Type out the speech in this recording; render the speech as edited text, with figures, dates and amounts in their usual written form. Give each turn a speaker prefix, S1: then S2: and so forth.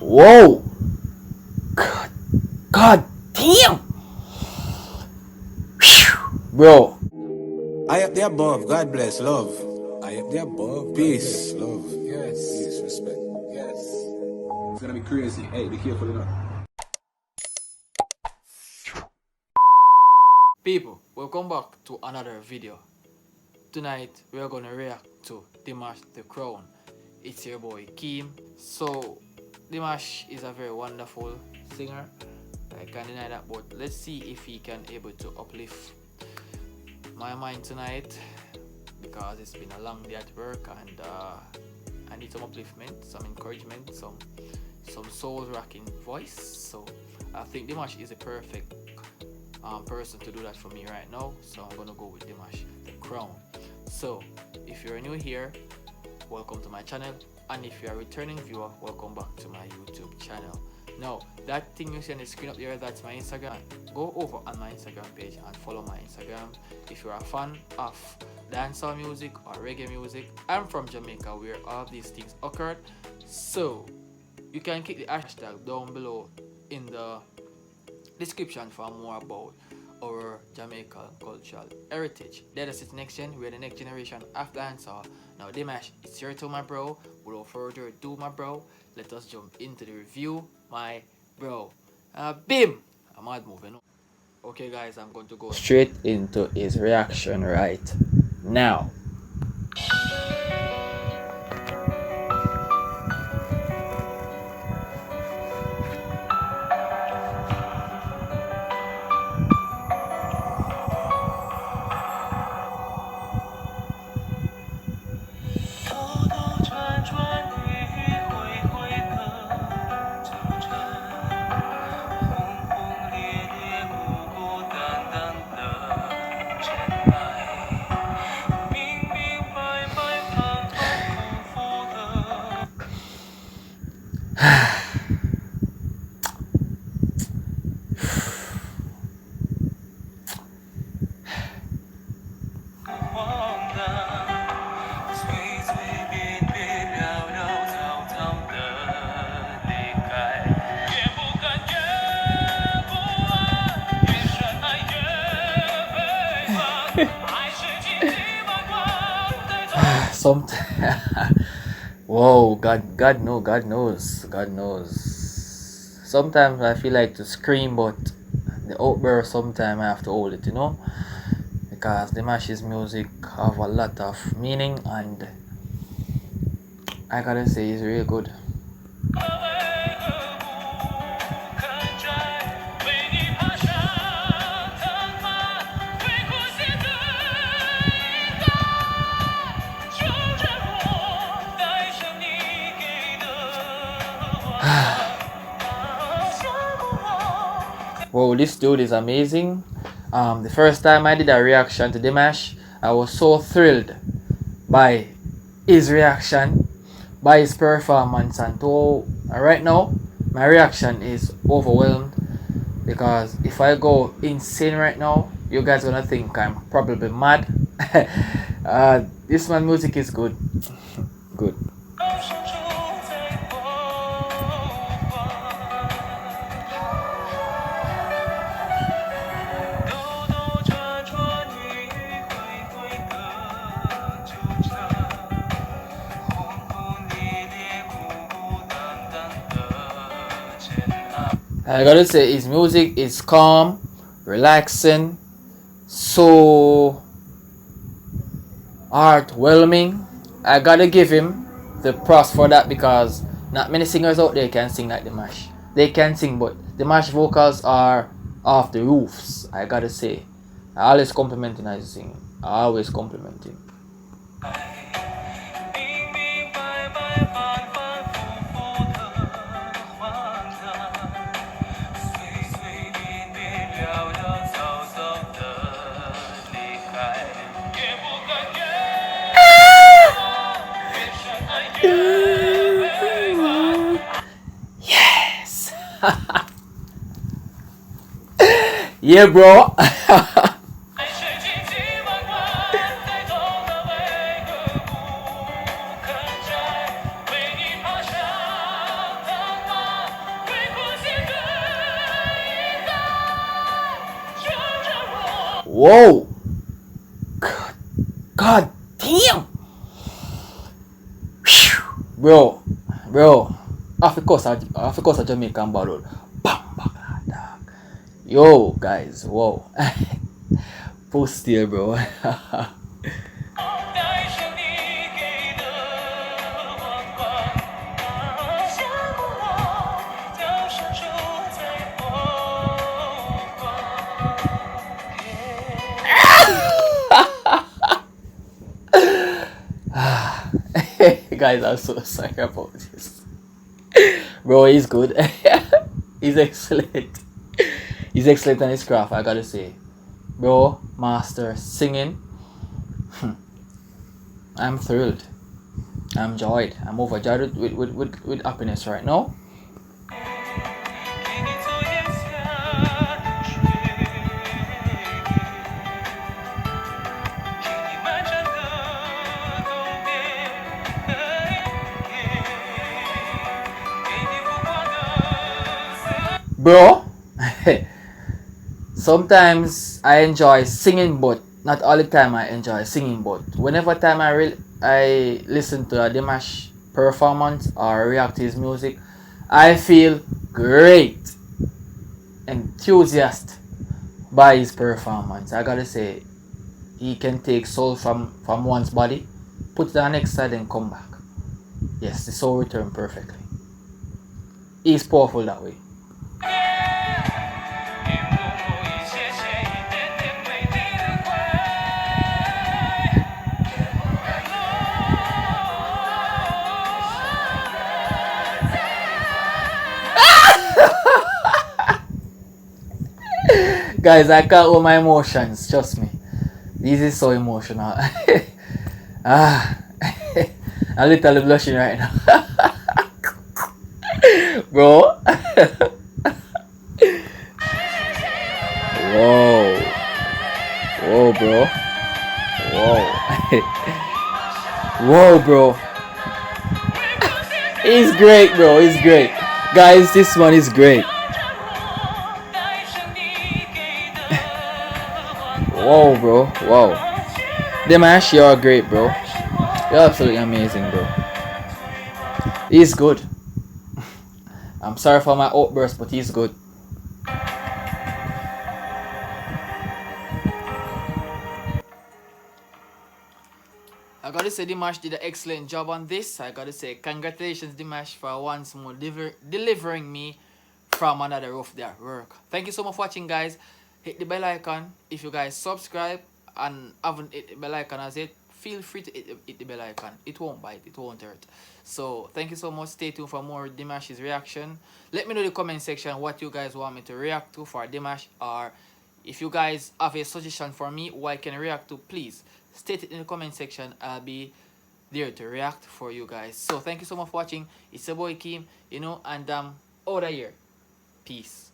S1: Whoa! God, God damn! Bro.
S2: I up the above, God bless, love. I up the above, peace, love. Yes. Peace, respect. Yes. It's gonna be crazy. Hey, be careful enough.
S3: People, welcome back to another video. Tonight we are gonna react to Dimash the Crown. It's your boy Keem. So Dimash is a very wonderful singer. I can't deny that, but let's see if he can able to uplift my mind tonight because it's been a long day at work and I need some upliftment, some encouragement, some soul rocking voice. So I think Dimash is a perfect person to do that for me right now, so I'm gonna go with Dimash the Crown. So if you're new here, welcome to my channel, and if you're a returning viewer, welcome back to my YouTube channel. Now that thing you see on the screen up there, that's my Instagram. Go over on my Instagram page and follow my Instagram. If you're a fan of dancehall music or reggae music, I'm from Jamaica where all these things occurred, so you can click the hashtag down below in the description for more about our Jamaican cultural heritage. Let us the next gen, we're the next generation of dancehall. Now Dimash, it's your turn my bro. Without further ado my bro, let us jump into the review my bro. Bim! I'm not moving on. Okay guys, I'm going to go
S1: Straight into his reaction right now. Whoa, God knows. Sometimes I feel like to scream, but the outburst sometimes I have to hold it, because Dimash's music have a lot of meaning, and I gotta say it's really good. Whoa, this dude is amazing. The first time I did a reaction to Dimash, I was so thrilled by his reaction, by his performance, and right now my reaction is overwhelmed because if I go insane right now, you guys gonna think I'm probably mad. This man music is good. Good. I gotta say his music is calm, relaxing, so heartwarming. I gotta give him the props for that because not many singers out there can sing like Dimash. They can sing, but Dimash vocals are off the roofs. I gotta say, I always compliment him as he sing. I always compliment him. Yes. Yeah, bro. Whoa. God damn. Bro. Of course, a Jamaican bottle. Bam, bam, dog. Yo, guys. Whoa. Post still, bro. Guys, I'm so sorry about this. Bro, he's good. He's excellent. He's excellent on his craft, I gotta say. Bro, master singing. I'm thrilled. I'm joyed. I'm overjoyed with happiness right now. Bro, sometimes I enjoy singing, but not all the time I enjoy singing. But whenever time I listen to a Dimash performance or react to his music, I feel great, enthusiastic by his performance. I gotta say, he can take soul from one's body, put it on the next side, and come back. Yes, the soul return perfectly. He's powerful that way. Guys, I can't hold my emotions, trust me. This is so emotional. Ah, a little blushing right now. Bro. Whoa. Whoa, bro. Whoa. Whoa, bro. He's great, bro. He's great. Guys, this one is great. Whoa, bro. Whoa. Dimash, you're great, bro. You're absolutely amazing, bro. He's good. I'm sorry for my outburst, but he's good.
S3: I gotta say Dimash did an excellent job on this. I gotta say congratulations Dimash for once more delivering me from another rough day at work. Thank you so much for watching, guys. Hit the bell icon. If you guys subscribe and haven't hit the bell icon as it, feel free to hit the bell icon. It won't bite, it won't hurt. So thank you so much. Stay tuned for more Dimash's reaction. Let me know in the comment section what you guys want me to react to for Dimash, or if you guys have a suggestion for me who I can react to, please state it in the comment section. I'll be there to react for you guys. So thank you so much for watching. It's your boy Keem, and out of here. Peace.